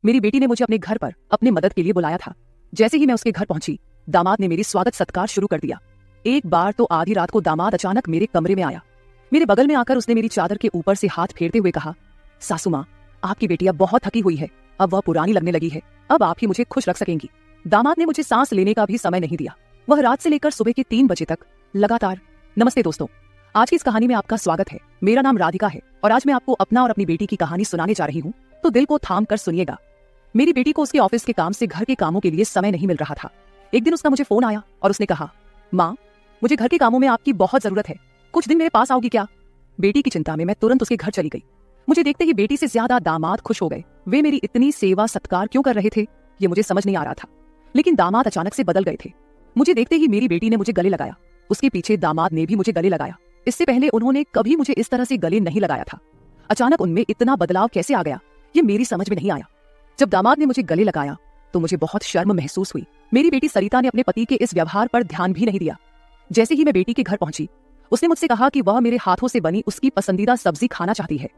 मेरी बेटी ने मुझे अपने घर पर अपने मदद के लिए बुलाया था। जैसे ही मैं उसके घर पहुंची, दामाद ने मेरी स्वागत सत्कार शुरू कर दिया। एक बार तो आधी रात को दामाद अचानक मेरे कमरे में आया। मेरे बगल में आकर उसने मेरी चादर के ऊपर से हाथ फेरते हुए कहा, सासू माँ, आपकी बेटी अब बहुत थकी हुई है, अब वह पुरानी लगने लगी है, अब आप ही मुझे खुश रख सकेंगी। दामाद ने मुझे सांस लेने का भी समय नहीं दिया। वह रात से लेकर सुबह के 3 बजे तक लगातार। नमस्ते दोस्तों, आज की इस कहानी में आपका स्वागत है। मेरा नाम राधिका है और आज मैं आपको अपना और अपनी बेटी की कहानी सुनाने जा रही हूँ, तो दिल को थाम कर सुनिएगा। मेरी बेटी को उसके ऑफिस के काम से घर के कामों के लिए समय नहीं मिल रहा था। एक दिन उसका मुझे फोन आया और उसने कहा, माँ, मुझे घर के कामों में आपकी बहुत जरूरत है, कुछ दिन मेरे पास आओगी क्या? बेटी की चिंता में मैं तुरंत उसके घर चली गई। मुझे देखते ही बेटी से ज्यादा दामाद खुश हो गए। वे मेरी इतनी सेवा सत्कार क्यों कर रहे थे, ये मुझे समझ नहीं आ रहा था। लेकिन दामाद अचानक से बदल गए थे। मुझे देखते ही मेरी बेटी ने मुझे गले लगाया, उसके पीछे दामाद ने भी मुझे गले लगाया। इससे पहले उन्होंने कभी मुझे इस तरह से गले नहीं लगाया था। अचानक उनमें इतना बदलाव कैसे आ गया, ये मेरी समझ में नहीं आया। जब दामाद ने मुझे गले लगाया तो मुझे बहुत शर्म महसूस हुई। मेरी बेटी सरिता ने अपने पति के इस व्यवहार पर ध्यान भी नहीं दिया। जैसे ही मैं बेटी के घर पहुंची, उसने मुझसे कहा कि वह मेरे हाथों से बनी उसकी पसंदीदा सब्जी खाना चाहती है।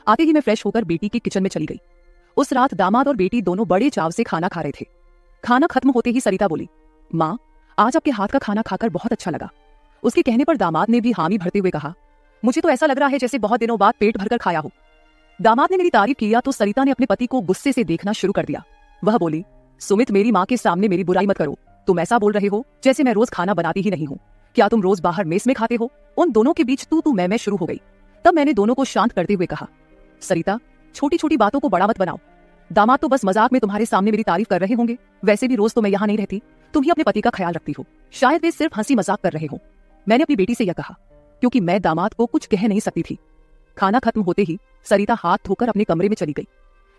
आते ही मैं फ्रेश होकर बेटी के किचन में चली गई। उस रात दामाद और बेटी दोनों बड़े चाव से खाना खा रहे थे। खाना खत्म होते ही सरिता बोली, माँ, आज आपके हाथ का खाना खाकर बहुत अच्छा लगा। उसके कहने पर दामाद ने भी हामी भरते हुए कहा, मुझे तो ऐसा लग रहा है जैसे बहुत दिनों बाद पेट भरकर खाया हो। दामाद ने मेरी तारीफ किया तो सरिता ने अपने पति को गुस्से से देखना शुरू कर दिया। वह बोली, सुमित, मेरी माँ के सामने मेरी बुराई मत करो। तुम ऐसा बोल रहे हो जैसे मैं रोज खाना बनाती ही नहीं हूँ। क्या तुम रोज बाहर मेस में खाते हो? उन दोनों के बीच तू मैं शुरू हो गई। तब मैंने दोनों को शांत करते हुए कहा, सरिता, छोटी छोटी बातों को बड़ा मत बनाओ। दामाद तो बस मजाक में तुम्हारे सामने मेरी तारीफ कर रहे होंगे, वैसे भी रोज तो मैं यहाँ नहीं रहती, तुम ही अपने पति का ख्याल रखती हो, शायद वे सिर्फ हंसी मजाक कर रहे हो। मैंने अपनी बेटी से यह कहा क्योंकि मैं दामाद को कुछ कह नहीं सकती थी। खाना खत्म होते ही सरिता हाथ धोकर अपने कमरे में चली गई।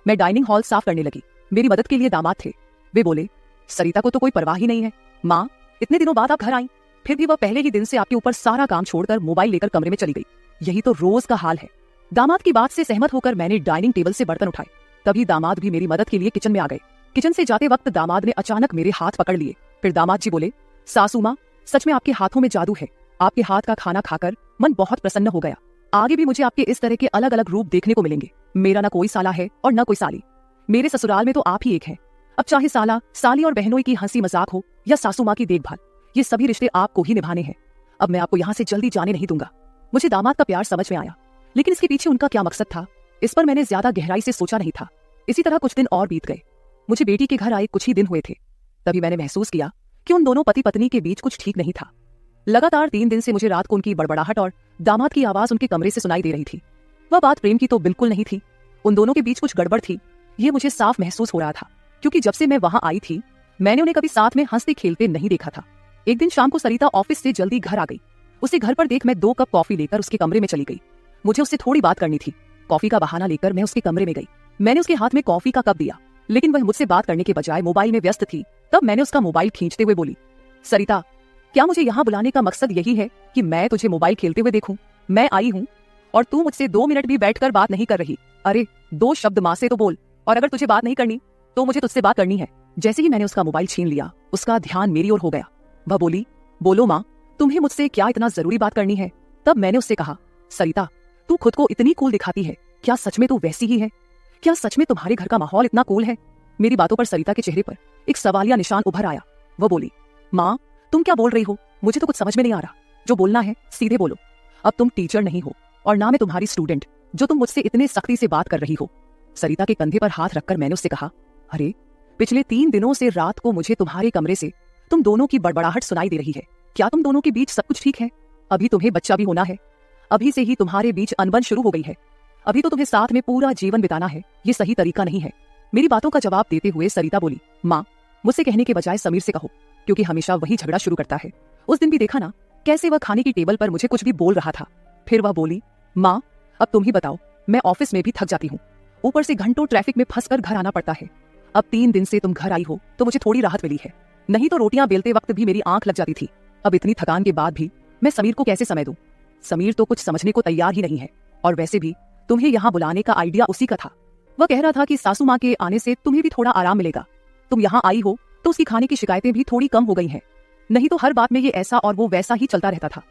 मैं डाइनिंग हॉल साफ करने लगी। मेरी मदद के लिए दामाद थे। वे बोले, सरिता को तो कोई परवाह ही नहीं है। माँ, इतने दिनों बाद आप घर आई, फिर भी वह पहले ही दिन से आपके ऊपर सारा काम छोड़कर मोबाइल लेकर कमरे में चली गई। यही तो रोज का हाल है। दामाद की बात से सहमत होकर मैंने डाइनिंग टेबल से बर्तन उठाए। तभी दामाद भी मेरी मदद के लिए किचन में आ गए। किचन से जाते वक्त दामाद ने अचानक मेरे हाथ पकड़ लिए। फिर दामाद जी बोले, सासू माँ, सच में आपके हाथों में जादू है। आपके हाथ का खाना खाकर मन बहुत प्रसन्न हो गया। आगे भी मुझे आपके इस तरह के अलग अलग रूप देखने को मिलेंगे। मेरा ना कोई साला है और ना कोई साली। मेरे ससुराल में तो आप ही एक है। अब चाहे साला, साली और बहनों की हंसी मजाक हो या सासू माँ की देखभाल, ये सभी रिश्ते आपको ही निभाने हैं। अब मैं आपको यहाँ से जल्दी जाने नहीं दूंगा। मुझे दामाद का प्यार समझ में आया, लेकिन इसके पीछे उनका क्या मकसद था, इस पर मैंने ज्यादा गहराई से सोचा नहीं था। इसी तरह कुछ दिन और बीत गए। मुझे बेटी के घर आए कुछ ही दिन हुए थे, तभी मैंने महसूस किया कि उन दोनों पति पत्नी के बीच कुछ ठीक नहीं था। लगातार 3 दिन से मुझे रात को उनकी बड़बड़ाहट और दामाद की आवाज उनके कमरे से सुनाई दे रही थी। वह बात प्रेम की तो बिल्कुल नहीं थी। उन दोनों के बीच कुछ गड़बड़ थी, ये मुझे साफ महसूस हो रहा था, क्योंकि जब से मैं वहां आई थी मैंने उन्हें कभी साथ में हंसते खेलते नहीं देखा था। एक दिन शाम को सरिता ऑफिस से जल्दी घर आ गई। उसे घर पर देख मैं 2 कप कॉफी लेकर उसके कमरे में चली गई। मुझे उससे थोड़ी बात करनी थी। कॉफी का बहाना लेकर मैं उसके कमरे में गई। मैंने उसके हाथ में कॉफी का कप दिया, लेकिन वह मुझसे बात करने के बजाय मोबाइल में व्यस्त थी। तब मैंने उसका मोबाइल खींचते हुए बोली, सरिता, क्या मुझे यहाँ बुलाने का मकसद यही है कि मैं तुझे मोबाइल खेलते हुए देखूं? मैं आई हूँ और तू मुझसे 2 मिनट भी बैठकर बात नहीं कर रही। अरे 2 शब्द माँ से तो बोल, और अगर तुझे बात नहीं करनी तो मुझे तुझसे बात करनी है। जैसे ही मैंने उसका मोबाइल छीन लिया, उसका ध्यान मेरी ओर हो गया। वह बोली, बोलो माँ, तुम्हें मुझसे क्या इतना जरूरी बात करनी है? तब मैंने उससे कहा, सरिता, तू खुद को इतनी कूल दिखाती है, क्या सच में तू वैसी ही है? क्या सच में तुम्हारे घर का माहौल इतना कूल है? मेरी बातों पर सरिता के चेहरे पर एक सवालिया निशान उभर आया। वह बोली, माँ, तुम क्या बोल रही हो? मुझे तो कुछ समझ में नहीं आ रहा। जो बोलना है सीधे बोलो। अब तुम टीचर नहीं हो और ना मैं तुम्हारी स्टूडेंट, जो तुम मुझसे इतने सख्ती से बात कर रही हो। सरिता के कंधे पर हाथ रखकर मैंने उससे कहा, अरे पिछले 3 दिनों से रात को मुझे तुम्हारे कमरे से तुम दोनों की बड़बड़ाहट सुनाई दे रही है। क्या तुम दोनों के बीच सब कुछ ठीक है? अभी तुम्हें बच्चा भी होना है। अभी से ही तुम्हारे बीच अनबन शुरू हो गई है। अभी तो तुम्हें साथ में पूरा जीवन बिताना है। ये सही तरीका नहीं है। मेरी बातों का जवाब देते हुए सरिता बोली, माँ, मुझसे कहने के बजाय समीर से कहो, क्योंकि हमेशा वही झगड़ा शुरू करता है। उस दिन भी देखा ना कैसे वह खाने की टेबल पर मुझे कुछ भी बोल रहा था। फिर वह बोली, माँ, अब तुम ही बताओ, मैं ऑफिस में भी थक जाती हूँ, ऊपर से घंटों ट्रैफिक में फंसकर घर आना पड़ता है। अब 3 दिन से तुम घर आई हो तो मुझे थोड़ी राहत मिली है, नहीं तो रोटियां बेलते वक्त भी मेरी आंख लग जाती थी। अब इतनी थकान के बाद भी मैं समीर को कैसे समय दूं? समीर तो कुछ समझने को तैयार ही नहीं है। और वैसे भी तुम्हें यहाँ बुलाने का आइडिया उसी का था। वह कह रहा था कि सासू माँ के आने से तुम्हें भी थोड़ा आराम मिलेगा। तुम यहाँ आई हो तो उसकी खाने की शिकायतें भी थोड़ी कम हो गई हैं। नहीं तो हर बात में ये ऐसा और वो वैसा ही चलता रहता था।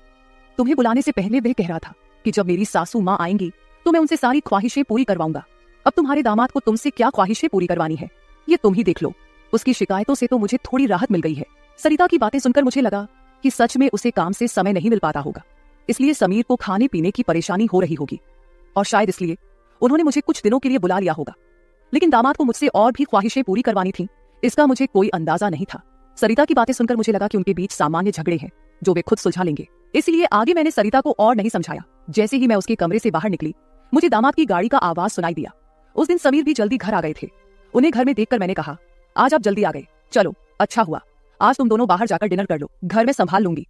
तुम्हें बुलाने से पहले वह कह रहा था कि जब मेरी सासू माँ आएंगी तो मैं उनसे सारी ख्वाहिशें पूरी करवाऊंगा। अब तुम्हारे दामाद को तुमसे क्या ख्वाहिशें पूरी करवानी है, ये तुम ही देख लो। उसकी शिकायतों से तो मुझे थोड़ी राहत मिल गई है। सरिता की बातें सुनकर मुझे लगा कि सच में उसे काम से समय नहीं मिल पाता होगा, इसलिए समीर को खाने पीने की परेशानी हो रही होगी और शायद इसलिए उन्होंने मुझे कुछ दिनों के लिए बुला लिया होगा। लेकिन दामाद को मुझसे और भी ख्वाहिशें पूरी करवानी थी, इसका मुझे कोई अंदाजा नहीं था। सरिता की बातें सुनकर मुझे लगा कि उनके बीच सामान्य झगड़े हैं जो वे खुद सुलझा लेंगे, इसलिए आगे मैंने सरिता को और नहीं समझाया। जैसे ही मैं उसके कमरे से बाहर निकली, मुझे दामाद की गाड़ी का आवाज सुनाई दिया। उस दिन समीर भी जल्दी घर आ गए थे। उन्हें घर में देखकर मैंने कहा, आज आप जल्दी आ गए, चलो अच्छा हुआ, आज तुम दोनों बाहर जाकर डिनर कर लो, घर में संभाल लूंगी।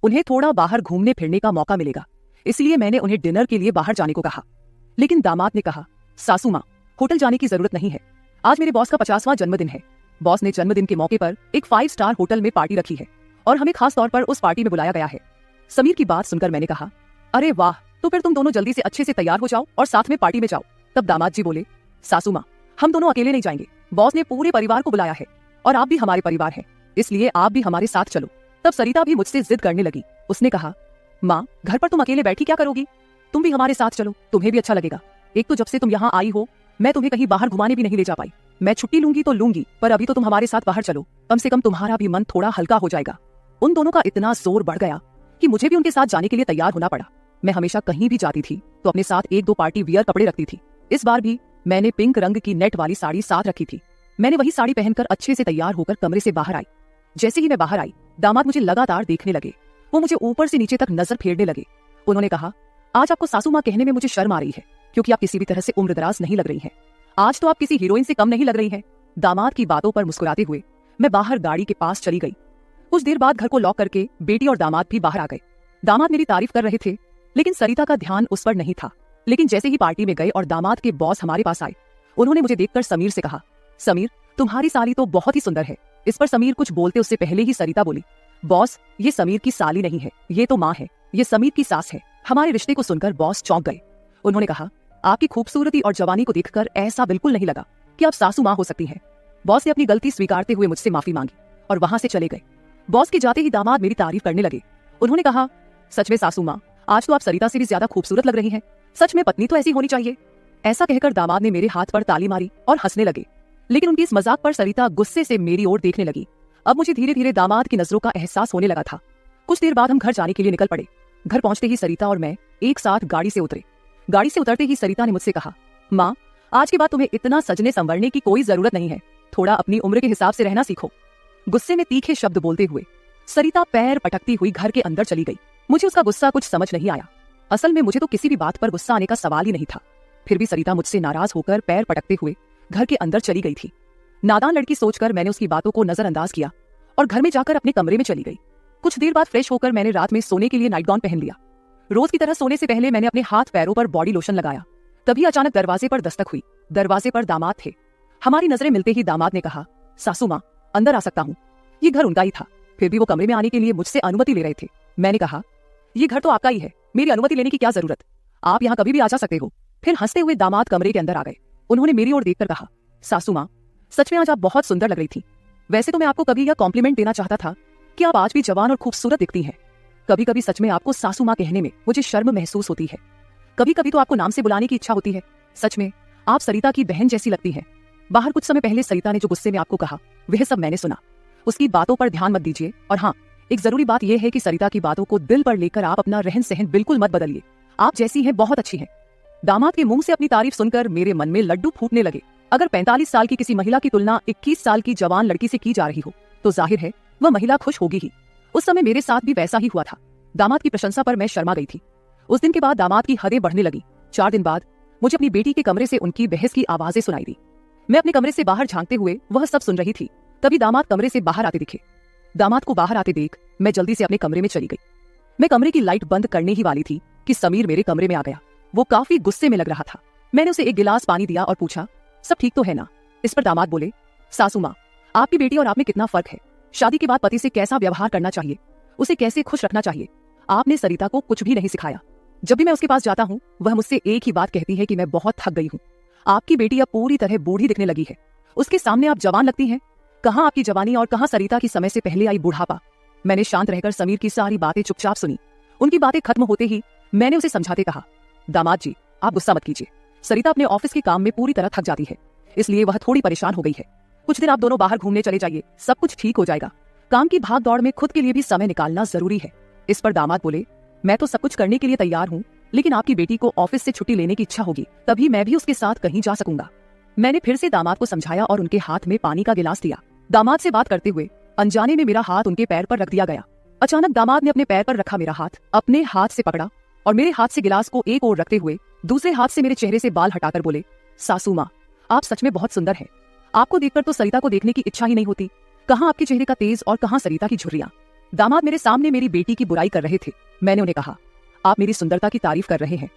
उन्हें थोड़ा बाहर घूमने फिरने का मौका मिलेगा, इसलिए मैंने उन्हें डिनर के लिए बाहर जाने को कहा। लेकिन दामाद ने कहा, सासू माँ, होटल जाने की जरूरत नहीं है, आज मेरे बॉस का 50वां जन्मदिन है। बॉस ने जन्मदिन के मौके पर एक 5 स्टार होटल में पार्टी रखी है और हमें खास तौर पर उस पार्टी में बुलाया गया है। समीर की बात सुनकर मैंने कहा, अरे वाह, तो फिर तुम दोनों जल्दी से अच्छे से तैयार हो जाओ और साथ में पार्टी में जाओ। तब दामाद जी बोले, सासू माँ, हम दोनों अकेले नहीं जाएंगे, बॉस ने पूरे परिवार को बुलाया है और आप भी हमारे परिवार हैं, इसलिए आप भी हमारे साथ चलो। तब सरिता भी मुझसे जिद करने लगी। उसने कहा, माँ, घर पर तुम अकेले बैठी क्या करोगी, तुम भी हमारे साथ चलो, तुम्हें भी अच्छा लगेगा। एक तो जब से तुम यहाँ आई हो, मैं तुम्हें कहीं बाहर घुमाने भी नहीं ले जा पाई। मैं छुट्टी लूंगी तो लूंगी, पर अभी तो तुम हमारे साथ बाहर चलो, कम से कम तुम्हारा भी मन थोड़ा हल्का हो जाएगा। उन दोनों का इतना जोर बढ़ गया कि मुझे भी उनके साथ जाने के लिए तैयार होना पड़ा। मैं हमेशा कहीं भी जाती थी तो अपने साथ 1-2 पार्टी वियर कपड़े रखती थी। इस बार भी मैंने पिंक रंग की नेट वाली साड़ी साथ रखी थी। मैंने वही साड़ी पहनकर अच्छे से तैयार होकर कमरे से बाहर आई। जैसे ही मैं बाहर आई, दामाद मुझे लगातार देखने लगे। वो मुझे ऊपर से नीचे तक नजर फेरने लगे। उन्होंने कहा, आज आपको सासू माँ कहने में मुझे शर्म आ रही है, क्योंकि आप किसी भी तरह से उम्रदराज नहीं लग रही हैं। आज तो आप किसी हीरोइन से कम नहीं लग रही हैं। दामाद की बातों पर मुस्कुराते हुए मैं बाहर गाड़ी के पास चली गई। कुछ देर बाद घर को लॉक करके बेटी और दामाद भी बाहर आ गए। दामाद मेरी तारीफ कर रहे थे, लेकिन सरिता का ध्यान उस पर नहीं था। लेकिन जैसे ही पार्टी में गए और दामाद के बॉस हमारे पास आए, उन्होंने मुझे देखकर समीर से कहा, समीर, तुम्हारी साली तो बहुत ही सुंदर है। इस पर समीर कुछ बोलते उससे पहले ही सरिता बोली, बॉस, ये समीर की साली नहीं है, ये तो माँ है, ये समीर की सास है। हमारे रिश्ते को सुनकर बॉस चौंक गए। उन्होंने कहा, आपकी खूबसूरती और जवानी को देखकर ऐसा बिल्कुल नहीं लगा कि आप सासू माँ हो सकती हैं। बॉस ने अपनी गलती स्वीकारते हुए मुझसे माफी मांगी और वहां से चले गए। बॉस के जाते ही दामाद मेरी तारीफ करने लगे। उन्होंने कहा, सच में सासू माँ, आज तो आप सरिता से भी ज्यादा खूबसूरत लग रही हैं। सच में पत्नी तो ऐसी होनी चाहिए। ऐसा कहकर दामाद ने मेरे हाथ पर ताली मारी और हंसने लगे। लेकिन उनकी इस मजाक पर सरिता गुस्से से मेरी ओर देखने लगी। अब मुझे धीरे धीरे दामाद की नजरों का एहसास होने लगा था। कुछ देर बाद हम घर जाने के लिए निकल पड़े। घर पहुंचते ही सरिता और मैं एक साथ गाड़ी से उतरे। गाड़ी से उतरते ही सरिता ने मुझसे कहा, माँ, आज के बाद तुम्हें इतना सजने संवरने की कोई जरूरत नहीं है, थोड़ा अपनी उम्र के हिसाब से रहना सीखो। गुस्से में तीखे शब्द बोलते हुए सरिता पैर पटकती हुई घर के अंदर चली गई। मुझे उसका गुस्सा कुछ समझ नहीं आया। असल में मुझे तो किसी भी बात पर गुस्सा आने का सवाल ही नहीं था। फिर भी सरिता मुझसे नाराज होकर पैर पटकते हुए घर के अंदर चली गई थी। नादान लड़की सोचकर मैंने उसकी बातों को नजरअंदाज किया और घर में जाकर अपने कमरे में चली गई। कुछ देर बाद फ्रेश होकर मैंने रात में सोने के लिए नाइट गाउन पहन लिया। रोज की तरह सोने से पहले मैंने अपने हाथ पैरों पर बॉडी लोशन लगाया। तभी अचानक दरवाजे पर दस्तक हुई। दरवाजे पर दामाद थे। हमारी नजरें मिलते ही दामाद ने कहा, सासू माँ, अंदर आ सकता हूँ। ये घर उनका ही था, फिर भी वो कमरे में आने के लिए मुझसे अनुमति ले रहे थे। मैंने कहा, ये घर तो आपका ही है, मेरी अनुमति लेने की क्या जरूरत, आप यहाँ कभी भी आ जा सकते हो। फिर हंसते हुए दामाद कमरे के अंदर आ गए। उन्होंने मेरी ओर देखकर कहा, सासू माँ, सच में आज आप बहुत सुंदर लग रही थी। वैसे तो मैं आपको कभी यह कॉम्प्लीमेंट देना चाहता था कि आप आज भी जवान और खूबसूरत दिखती हैं। कभी कभी सच में आपको सासू माँ कहने में मुझे शर्म महसूस होती है। कभी कभी तो आपको नाम से बुलाने की इच्छा होती है। सच में आप सरिता की बहन जैसी लगती हैं। बाहर कुछ समय पहले सरिता ने जो गुस्से में आपको कहा, वह सब मैंने सुना। उसकी बातों पर ध्यान मत दीजिए। और हाँ, एक जरूरी बात यह है कि सरिता की बातों को दिल पर लेकर आप अपना रहन सहन बिल्कुल मत बदलिए। आप जैसी हैं बहुत अच्छी हैं। दामाद के मुंह से अपनी तारीफ सुनकर मेरे मन में लड्डू फूटने लगे। अगर 45 साल की किसी महिला की तुलना 21 साल की जवान लड़की से की जा रही हो तो जाहिर है वह महिला खुश होगी ही। उस समय मेरे साथ भी वैसा ही हुआ था। दामाद की प्रशंसा पर मैं शर्मा गई थी। उस दिन के बाद दामाद की हदें बढ़ने लगी। 4 दिन बाद मुझे अपनी बेटी के कमरे से उनकी बहस की आवाजें सुनाई दी। मैं अपने कमरे से बाहर झांकते हुए वह सब सुन रही थी। तभी दामाद कमरे से बाहर आते दिखे। दामाद को बाहर आते देख मैं जल्दी से अपने कमरे में चली गई। मैं कमरे की लाइट बंद करने ही वाली थी कि समीर मेरे कमरे में आ गया। वो काफी गुस्से में लग रहा था। मैंने उसे एक गिलास पानी दिया और पूछा, सब ठीक तो है ना। इस पर दामाद बोले, सासू माँ, आपकी बेटी और आप में कितना फर्क है। शादी के बाद पति से कैसा व्यवहार करना चाहिए, उसे कैसे खुश रखना चाहिए, आपने सरिता को कुछ भी नहीं सिखाया। जब भी मैं उसके पास जाता हूँ वह मुझसे एक ही बात कहती है कि मैं बहुत थक गई हूँ। आपकी बेटी अब पूरी तरह बूढ़ी दिखने लगी है। उसके सामने आप जवान लगती हैं। कहाँ आपकी जवानी और कहाँ सरिता की समय से पहले आई बुढ़ापा। मैंने शांत रहकर समीर की सारी बातें चुपचाप सुनी। उनकी बातें खत्म होते ही मैंने उसे समझाते कहा, दामाद जी, आप गुस्सा मत कीजिए। सरिता अपने ऑफिस के काम में पूरी तरह थक जाती है, इसलिए वह थोड़ी परेशान हो गई है। कुछ दिन आप दोनों बाहर घूमने चले जाइए, सब कुछ ठीक हो जाएगा। काम की भाग दौड़ में खुद के लिए भी समय निकालना जरूरी है। इस पर दामाद बोले, मैं तो सब कुछ करने के लिए तैयार हूँ, लेकिन आपकी बेटी को ऑफिस से छुट्टी लेने की इच्छा होगी, तभी मैं भी उसके साथ कहीं जा सकूंगा। मैंने फिर से दामाद को समझाया और उनके हाथ में पानी का गिलास दिया। दामाद से बात करते हुए अनजाने में मेरा हाथ उनके पैर पर रख दिया गया। अचानक दामाद ने अपने पैर पर रखा मेरा हाथ अपने हाथ से पकड़ा और मेरे हाथ से गिलास को एक ओर रखते हुए दूसरे हाथ से मेरे चेहरे से बाल हटाकर बोले, सासू माँ, आप सच में बहुत सुंदर हैं। आपको देखकर तो सरिता को देखने की इच्छा ही नहीं होती। कहाँ आपके चेहरे का तेज और कहाँ सरिता की झुर्रियां। दामाद मेरे सामने मेरी बेटी की बुराई कर रहे थे। मैंने उन्हें कहा, आप मेरी सुंदरता की तारीफ कर रहे हैं,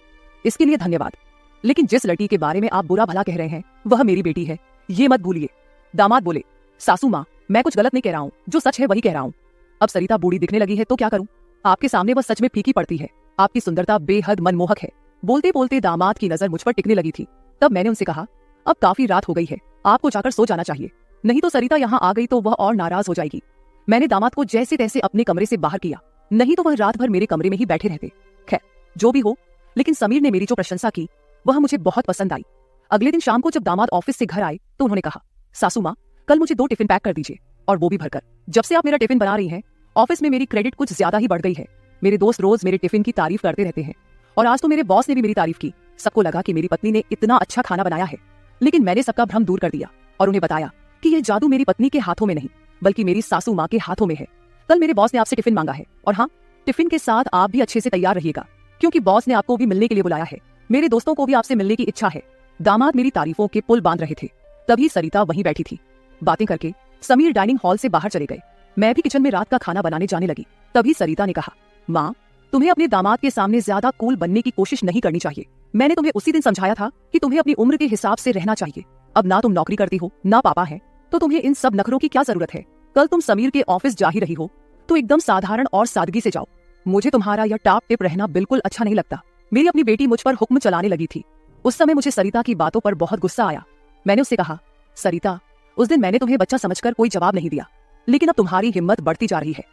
इसके लिए धन्यवाद, लेकिन जिस लड़की के बारे में आप बुरा भला कह रहे हैं वह मेरी बेटी है, ये मत भूलिए। दामाद बोले, सासू माँ, मैं कुछ गलत नहीं कह रहा हूँ, जो सच है वही कह रहा हूँ। अब सरिता बूढ़ी दिखने लगी है तो क्या करूं? आपके सामने वह सच में फीकी पड़ती है। आपकी सुंदरता बेहद मनमोहक है। बोलते बोलते दामाद की नजर मुझ पर टिकने लगी थी। तब मैंने उनसे कहा, अब काफी रात हो गई है, आपको जाकर सो जाना चाहिए, नहीं तो सरिता यहाँ आ गई तो वह और नाराज हो जाएगी। मैंने दामाद को जैसे तैसे अपने कमरे से बाहर किया, नहीं तो वह रात भर मेरे कमरे में ही बैठे रहते। खैर जो भी हो, लेकिन समीर ने मेरी जो प्रशंसा की वह मुझे बहुत पसंद आई। अगले दिन शाम को जब दामाद ऑफिस से घर आए तो उन्होंने कहा, सासू माँ, कल मुझे 2 टिफिन पैक कर दीजिए, और वो भी भरकर। जब से आप मेरा टिफिन बना रही हैं, ऑफिस में मेरी क्रेडिट कुछ ज्यादा ही बढ़ गई है। मेरे दोस्त रोज मेरे टिफिन की तारीफ करते रहते हैं, और आज तो मेरे बॉस ने भी मेरी तारीफ की। सबको लगा कि मेरी पत्नी ने इतना अच्छा खाना बनाया है, लेकिन मैंने सबका भ्रम दूर कर दिया और उन्हें बताया कि यह जादू मेरी पत्नी के हाथों में नहीं, बल्कि मेरी सासू माँ के हाथों में है। कल मेरे बॉस ने आपसे टिफिन मांगा है, और हाँ, टिफिन के साथ आप भी अच्छे से तैयार रहिएगा, क्योंकि बॉस ने आपको भी मिलने के लिए बुलाया है। मेरे दोस्तों को भी आपसे मिलने की इच्छा है। दामाद मेरी तारीफों के पुल बांध रहे थे, तभी सरिता वहीं बैठी थी। बातें करके समीर डाइनिंग हॉल से बाहर चले गए। मैं भी किचन में रात का खाना बनाने जाने लगी। तभी सरिता ने कहा, माँ, तुम्हें अपने दामाद के सामने ज्यादा कूल बनने की कोशिश नहीं करनी चाहिए। मैंने तुम्हें उसी दिन समझाया था कि तुम्हें अपनी उम्र के हिसाब से रहना चाहिए। अब ना तुम नौकरी करती हो, ना पापा है, तो तुम्हें इन सब नखरों की क्या जरूरत है? कल तुम समीर के ऑफिस जा ही रही हो तो एकदम साधारण और सादगी से जाओ। मुझे तुम्हारा यह टाप टिप रहना बिल्कुल अच्छा नहीं लगता। मेरी अपनी बेटी मुझ पर हुक्म चलाने लगी थी। उस समय मुझे सरिता की बातों पर बहुत गुस्सा आया। मैंने उससे कहा, सरिता, उस दिन मैंने तुम्हें बच्चा समझकर कोई जवाब नहीं दिया, लेकिन अब तुम्हारी हिम्मत बढ़ती जा रही है।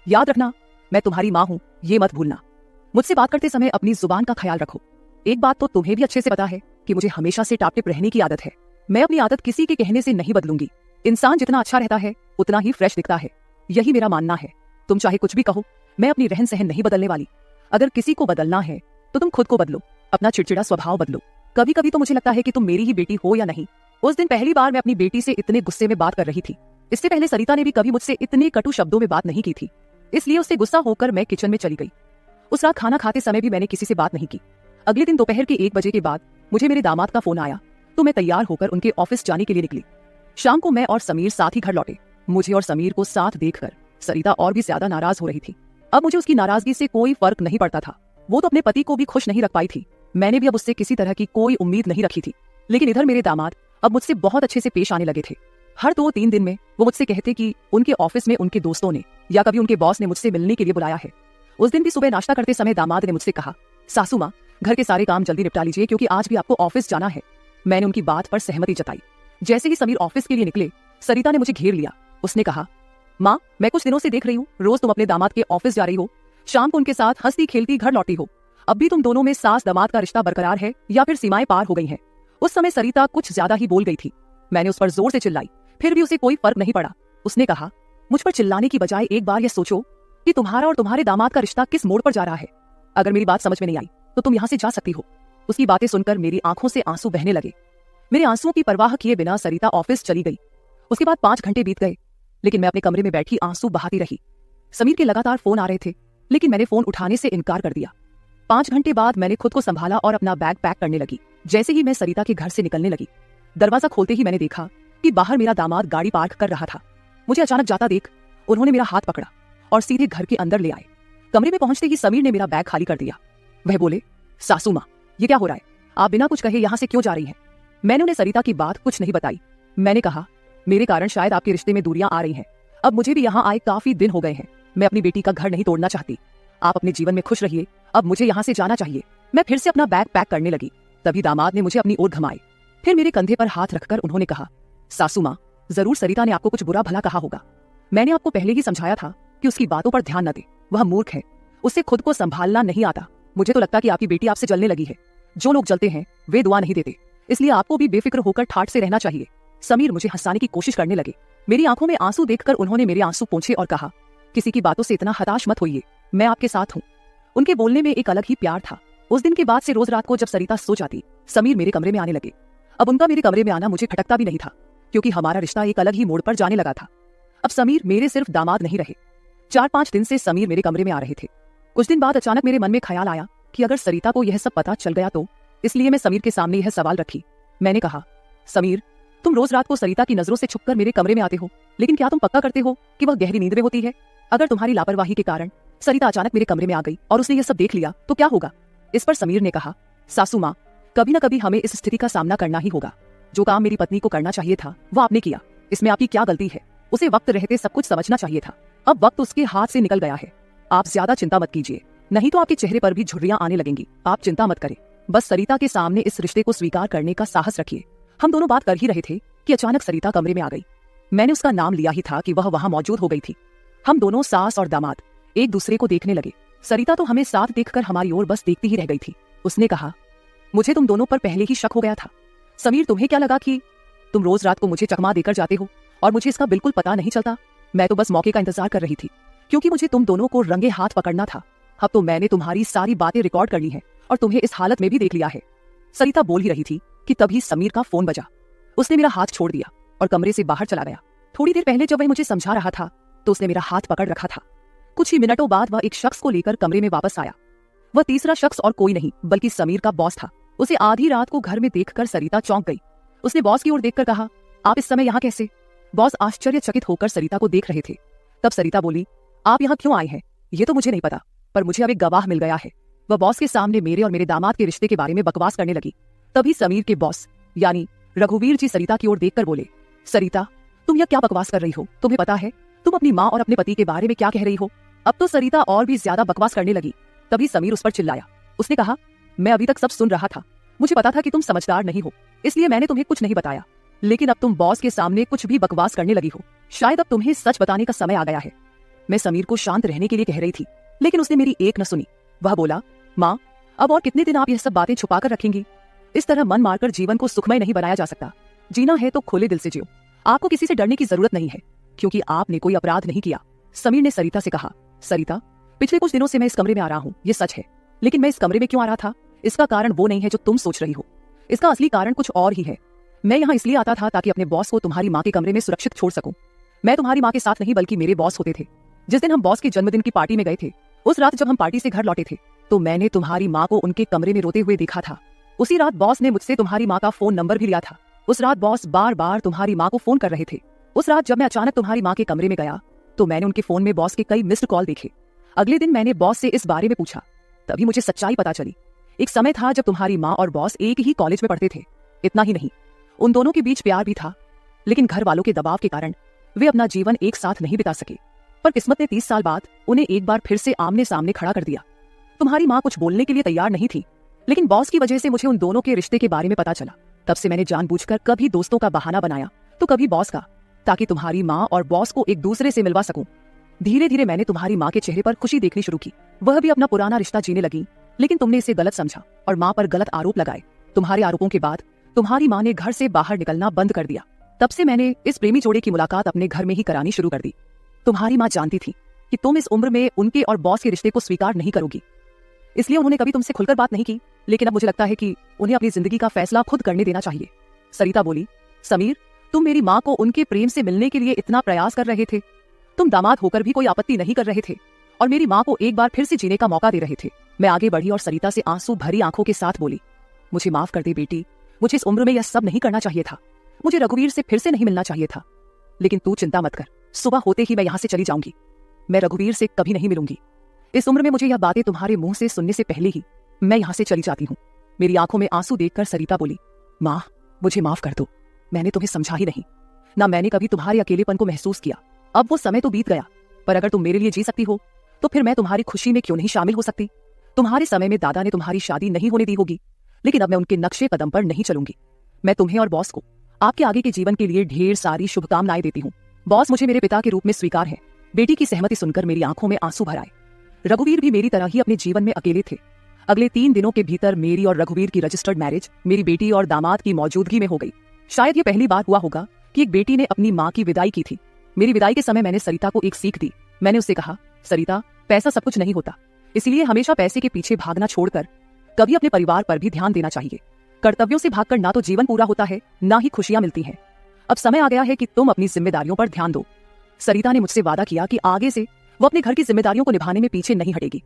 याद रखना, मैं तुम्हारी माँ हूँ, ये मत भूलना। मुझसे बात करते समय अपनी जुबान का ख्याल रखो। एक बात तो तुम्हें भी अच्छे से पता है कि मुझे हमेशा से टाप टिप रहने की आदत है। मैं अपनी आदत किसी के कहने से नहीं बदलूंगी। इंसान जितना अच्छा रहता है उतना ही फ्रेश दिखता है, यही मेरा मानना है। तुम चाहे कुछ भी कहो, मैं अपनी रहन सहन नहीं बदलने वाली। अगर किसी को बदलना है तो तुम खुद को बदलो, अपना चिड़चिड़ा स्वभाव बदलो। कभी कभी तो मुझे लगता है कि तुम मेरी ही बेटी हो या नहीं। उस दिन पहली बार मैं अपनी बेटी से इतने गुस्से में बात कर रही थी। इससे पहले सरिता ने भी कभी मुझसे इतने कटु शब्दों में बात नहीं की थी, इसलिए उससे गुस्सा होकर मैं किचन में चली गई। उस रात खाना खाते समय भी मैंने किसी से बात नहीं की। अगले दिन दोपहर के 1 बजे के बाद मुझे मेरे दामाद का फोन आया, तो मैं तैयार होकर उनके ऑफिस जाने के लिए निकली। शाम को मैं और समीर साथ ही घर लौटे। मुझे और समीर को साथ देखकर सरिता और भी ज्यादा नाराज हो रही थी। अब मुझे उसकी नाराजगी से कोई फर्क नहीं पड़ता था। वो तो अपने पति को भी खुश नहीं रख पाई थी। मैंने भी अब उससे किसी तरह की कोई उम्मीद नहीं रखी थी। लेकिन इधर मेरे दामाद अब मुझसे बहुत अच्छे से पेश आने लगे थे। हर 2-3 दिन में वो मुझसे कहते कि उनके ऑफिस में उनके दोस्तों ने या कभी उनके बॉस ने मुझसे मिलने के लिए बुलाया है। उस दिन भी सुबह नाश्ता करते समय दामाद ने मुझसे कहा, सासू माँ, घर के सारे काम जल्दी निपटा लीजिए, क्योंकि आज भी आपको ऑफिस जाना है। मैंने उनकी बात पर सहमति जताई। जैसे ही समीर ऑफिस के लिए निकले, सरिता ने मुझे घेर लिया। उसने कहा, माँ, मैं कुछ दिनों से देख रही हूँ, रोज तुम अपने दामाद के ऑफिस जा रही हो, शाम को उनके साथ हंसती खेलती घर लौटी हो। अब भी तुम दोनों में सास दामाद का रिश्ता बरकरार है या फिर सीमाएं पार हो गई हैं? उस समय सरिता कुछ ज्यादा ही बोल गई थी। मैंने उस पर जोर से चिल्लाई, फिर भी उसे कोई फर्क नहीं पड़ा। उसने कहा, मुझ पर चिल्लाने की बजाय एक बार यह सोचो कि तुम्हारा और तुम्हारे दामाद का रिश्ता किस मोड़ पर जा रहा है। अगर मेरी बात समझ में नहीं आई तो तुम यहाँ से जा सकती हो। उसकी बातें सुनकर मेरी आंखों से आंसू बहने लगे। मेरे आंसुओं की परवाह किए बिना सरिता ऑफिस चली गई। उसके बाद 5 घंटे बीत गए, लेकिन मैं अपने कमरे में बैठी आंसू बहाती रही। समीर के लगातार फोन आ रहे थे, लेकिन मैंने फोन उठाने से इनकार कर दिया। 5 घंटे बाद मैंने खुद को संभाला और अपना बैग पैक करने लगी। जैसे ही मैं सरिता के घर से निकलने लगी, दरवाजा खोलते ही मैंने देखा कि बाहर मेरा दामाद गाड़ी पार्क कर रहा था। मुझे अचानक जाता देख उन्होंने मेरा हाथ पकड़ा और सीधे घर के अंदर ले आए। कमरे में पहुंचते ही समीर ने मेरा बैग खाली कर दिया। वह बोले, सासू माँ, ये क्या हो रहा है? आप बिना कुछ कहे यहाँ से क्यों जा रही हैं? मैंने उन्हें सरिता की बात कुछ नहीं बताई। मैंने कहा, मेरे कारण शायद आपके रिश्ते में दूरियां आ रही हैं। अब मुझे भी यहाँ आए काफी दिन हो गए हैं। मैं अपनी बेटी का घर नहीं तोड़ना चाहती। आप अपने जीवन में खुश रहिए, अब मुझे यहाँ से जाना चाहिए। मैं फिर से अपना बैग पैक करने लगी। तभी दामाद ने मुझे अपनी ओर घुमाए। फिर मेरे कंधे पर हाथ रखकर उन्होंने कहा, सासू माँ, जरूर सरिता ने आपको कुछ बुरा भला कहा होगा। मैंने आपको पहले ही समझाया था कि उसकी बातों पर ध्यान न दे। वह मूर्ख है, उसे खुद को संभालना नहीं आता। मुझे तो लगता कि आपकी बेटी आपसे जलने लगी है। जो लोग जलते हैं वे दुआ नहीं देते, इसलिए आपको भी बेफिक्र होकर ठाठ से रहना चाहिए। समीर मुझे हंसाने की कोशिश करने लगे। मेरी आंखों में आंसू देखकर उन्होंने मेरे आंसू पोंछे और कहा, किसी की बातों से इतना हताश मत होइए, मैं आपके साथ हूँ। उनके बोलने में एक अलग ही प्यार था। उस दिन के बाद से रोज रात को जब सरिता सो जाती, समीर मेरे कमरे में आने लगे। अब उनका मेरे कमरे में आना मुझे खटकता भी नहीं था, क्योंकि हमारा रिश्ता एक अलग ही मोड़ पर जाने लगा था। अब समीर मेरे सिर्फ दामाद नहीं रहे। 4-5 दिन से समीर मेरे कमरे में आ रहे थे। कुछ दिन बाद अचानक मेरे मन में ख्याल आया कि अगर सरिता को यह सब पता चल गया तो, इसलिए मैं समीर के सामने यह सवाल रखी। मैंने कहा, समीर, तुम रोज रात को सरिता की नजरों से छुपकर मेरे कमरे में आते हो, लेकिन क्या तुम पक्का करते हो कि वह गहरी नींद में होती है? अगर तुम्हारी लापरवाही के कारण सरिता अचानक मेरे कमरे में आ गई और उसने यह सब देख लिया तो क्या होगा? इस पर समीर ने कहा, सासू माँ, कभी न कभी हमें इस स्थिति का सामना करना ही होगा। जो काम मेरी पत्नी को करना चाहिए था वह आपने किया, इसमें आपकी क्या गलती है? उसे वक्त रहते सब कुछ समझना चाहिए था। अब वक्त उसके हाथ से निकल गया है। आप ज्यादा चिंता मत कीजिए, नहीं तो आपके चेहरे पर भी झुर्रियां आने लगेंगी। आप चिंता मत करें, बस सरिता के सामने इस रिश्ते को स्वीकार करने का साहस रखिए। हम दोनों बात कर ही रहे थे कि अचानक सरिता कमरे में आ गई। मैंने उसका नाम लिया ही था कि वह वहां मौजूद हो गई थी। हम दोनों सास और दामाद एक दूसरे को देखने लगे। सरिता तो हमें साथ देखकर हमारी ओर बस देखती ही रह गई थी। उसने कहा, मुझे तुम दोनों पर पहले ही शक हो गया था। समीर, तुम्हें क्या लगा कि तुम रोज रात को मुझे चकमा देकर जाते हो और मुझे इसका बिल्कुल पता नहीं चलता? मैं तो बस मौके का इंतजार कर रही थी, क्योंकि मुझे तुम दोनों को रंगे हाथ पकड़ना था। अब तो मैंने तुम्हारी सारी बातें रिकॉर्ड कर ली है और तुम्हें इस हालत में भी देख लिया है। सरिता बोल ही रही थी कि तभी समीर का फोन बजा। उसने मेरा हाथ छोड़ दिया और कमरे से बाहर चला गया। थोड़ी देर पहले जब वह मुझे समझा रहा था तो उसने मेरा हाथ पकड़ रखा था। कुछ ही मिनटों बाद वह एक शख्स को लेकर कमरे में वापस आया। वह तीसरा शख्स और कोई नहीं बल्कि समीर का बॉस था। उसे आधी रात को घर में देखकर सरिता चौंक गई। उसने बॉस की ओर देखकर कहा, आप इस समय यहाँ कैसे? बॉस आश्चर्यचकित होकर सरिता को देख रहे थे। तब सरिता बोली, आप यहाँ क्यों आए हैं ये तो मुझे नहीं पता, पर मुझे अब एक गवाह मिल गया है। वह बॉस के सामने मेरे और मेरे दामाद के रिश्ते के बारे में बकवास करने लगी। तभी समीर के बॉस यानी रघुवीर जी सरिता की ओर देखकर बोले, सरिता, तुम यह क्या बकवास कर रही हो? तुम्हें पता है तुम अपनी माँ और अपने पति के बारे में क्या कह रही हो? अब तो सरिता और भी ज्यादा बकवास करने लगी। तभी समीर उस पर चिल्लाया। उसने कहा, मैं अभी तक सब सुन रहा था, मुझे पता था कि तुम समझदार नहीं हो, इसलिए मैंने तुम्हें कुछ नहीं बताया, लेकिन अब तुम बॉस के सामने कुछ भी बकवास करने लगी हो। शायद अब तुम्हें सच बताने का समय आ गया है। मैं समीर को शांत रहने के लिए कह रही थी, लेकिन उसने मेरी एक न सुनी। वह बोला, माँ, अब और कितने दिन आप यह सब बातें छुपा कर रखेंगी? इस तरह मन मारकर जीवन को सुखमय नहीं बनाया जा सकता। जीना है तो खुले दिल से जियो। आपको किसी से डरने की जरूरत नहीं है, क्योंकि आपने कोई अपराध नहीं किया। समीर ने सरिता से कहा, सरिता, पिछले कुछ दिनों से मैं इस कमरे में आ रहा हूँ, ये सच है, लेकिन मैं इस कमरे में क्यों आ रहा था इसका कारण वो नहीं है जो तुम सोच रही हो। इसका असली कारण कुछ और ही है। मैं यहाँ इसलिए आता था ताकि अपने बॉस को तुम्हारी माँ के कमरे में सुरक्षित छोड़ सकूं। मैं तुम्हारी माँ के साथ नहीं बल्कि मेरे बॉस होते थे। जिस दिन हम बॉस के जन्मदिन की पार्टी में गए थे, उस रात जब हम पार्टी से घर लौटे थे तो मैंने तुम्हारी माँ को उनके कमरे में रोते हुए देखा था। उसी रात बॉस ने मुझसे तुम्हारी माँ का फोन नंबर भी लिया था। उस रात बॉस बार बार तुम्हारी माँ को फोन कर रहे थे। उस रात जब मैं अचानक तुम्हारी माँ के कमरे में गया तो मैंने उनके फोन में बॉस के कई मिस्ड कॉल देखे। अगले दिन मैंने बॉस से इस बारे में पूछा, तभी मुझे सच्चाई पता चली। एक समय था जब तुम्हारी माँ और बॉस एक ही कॉलेज में पढ़ते थे। इतना ही नहीं, उन दोनों के बीच प्यार भी था, लेकिन घर वालों के दबाव के कारण वे अपना जीवन एक साथ नहीं बिता सके। पर किस्मत ने 30 साल बाद उन्हें एक बार फिर से आमने सामने खड़ा कर दिया। तुम्हारी माँ कुछ बोलने के लिए तैयार नहीं थी, लेकिन बॉस की वजह से मुझे उन दोनों के रिश्ते के बारे में पता चला। तब से मैंने जानबूझकर कभी दोस्तों का बहाना बनाया तो कभी बॉस का, ताकि तुम्हारी माँ और बॉस को एक दूसरे से मिलवा सकूं। धीरे धीरे मैंने तुम्हारी माँ के चेहरे पर खुशी देखनी शुरू की। वह भी अपना पुराना रिश्ता जीने लगी, लेकिन तुमने इसे गलत समझा और माँ पर गलत आरोप लगाए। तुम्हारे आरोपों के बाद तुम्हारी माँ ने घर से बाहर निकलना बंद कर दिया। तब से मैंने इस प्रेमी जोड़े की मुलाकात अपने घर में ही करानी शुरू कर दी। तुम्हारी माँ जानती थी कि तुम इस उम्र में उनके और बॉस के रिश्ते को स्वीकार नहीं करोगी, इसलिए उन्होंने कभी तुमसे खुलकर बात नहीं की। लेकिन अब मुझे लगता है कि उन्हें अपनी जिंदगी का फैसला खुद करने देना चाहिए। सरिता बोली, समीर, तुम मेरी माँ को उनके प्रेम से मिलने के लिए इतना प्रयास कर रहे थे, तुम दामाद होकर भी कोई आपत्ति नहीं कर रहे थे और मेरी माँ को एक बार फिर से जीने का मौका दे रहे थे। मैं आगे बढ़ी और सरिता से आंसू भरी आंखों के साथ बोली, मुझे माफ कर दे बेटी, मुझे इस उम्र में यह सब नहीं करना चाहिए था। मुझे रघुवीर से फिर से नहीं मिलना चाहिए था, लेकिन तू चिंता मत कर, सुबह होते ही मैं यहाँ से चली जाऊंगी। मैं रघुवीर से कभी नहीं मिलूंगी। इस उम्र में मुझे यह बातें तुम्हारे मुंह से सुनने से पहले ही मैं यहाँ से चली जाती हूँ। मेरी आंखों में आंसू देखकर सरिता बोली, माँ, मुझे माफ कर दो, मैंने तुम्हें समझा ही नहीं, ना मैंने कभी तुम्हारे अकेलेपन को महसूस किया। अब वो समय तो बीत गया, पर अगर तुम मेरे लिए जी सकती हो तो फिर मैं तुम्हारी खुशी में क्यों नहीं शामिल हो सकती। तुम्हारे समय में दादा ने तुम्हारी शादी नहीं होने दी होगी, लेकिन अब मैं उनके नक्शे कदम पर नहीं चलूंगी। मैं तुम्हें और बॉस को आपके आगे के जीवन के लिए ढेर सारी शुभकामनाएं देती हूँ। बॉस मुझे मेरे पिता के रूप में स्वीकार है। बेटी की सहमति सुनकर मेरी आंखों में आंसू भर आए। रघुवीर भी मेरी तरह ही अपने जीवन में अकेले थे। अगले 3 दिनों के भीतर मेरी और रघुवीर की रजिस्टर्ड मैरिज मेरी बेटी और दामाद की मौजूदगी में हो गई। शायद ये पहली बार हुआ होगा कि एक बेटी ने अपनी माँ की विदाई की थी। मेरी विदाई के समय मैंने सरिता को एक सीख दी। मैंने उससे कहा, सरिता, पैसा सब कुछ नहीं होता, इसलिए हमेशा पैसे के पीछे भागना छोड़कर कभी अपने परिवार पर भी ध्यान देना चाहिए। कर्तव्यों से भागकर ना तो जीवन पूरा होता है, ना ही खुशियां मिलती हैं। अब समय आ गया है कि तुम अपनी जिम्मेदारियों पर ध्यान दो। सरिता ने मुझसे वादा किया कि आगे से वो अपने घर की जिम्मेदारियों को निभाने में पीछे नहीं हटेगी।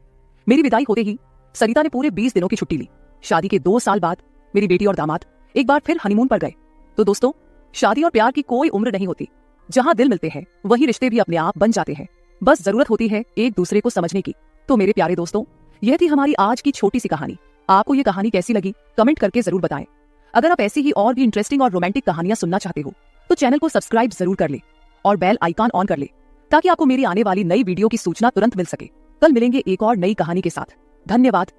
मेरी विदाई होते ही सरिता ने पूरे 20 दिनों की छुट्टी ली। शादी के 2 साल बाद मेरी बेटी और दामाद एक बार फिर हनीमून पर गए। तो दोस्तों, शादी और प्यार की कोई उम्र नहीं होती। जहां दिल मिलते हैं वही रिश्ते भी अपने आप बन जाते हैं। बस जरूरत होती है एक दूसरे को समझने की। तो मेरे प्यारे दोस्तों, यह थी हमारी आज की छोटी सी कहानी। आपको ये कहानी कैसी लगी कमेंट करके जरूर बताएं। अगर आप ऐसी ही और भी इंटरेस्टिंग और रोमांटिक कहानियां सुनना चाहते हो तो चैनल को सब्सक्राइब जरूर कर ले और बेल आइकॉन ऑन कर ले, ताकि आपको मेरी आने वाली नई वीडियो की सूचना तुरंत मिल सके। कल मिलेंगे एक और नई कहानी के साथ। धन्यवाद।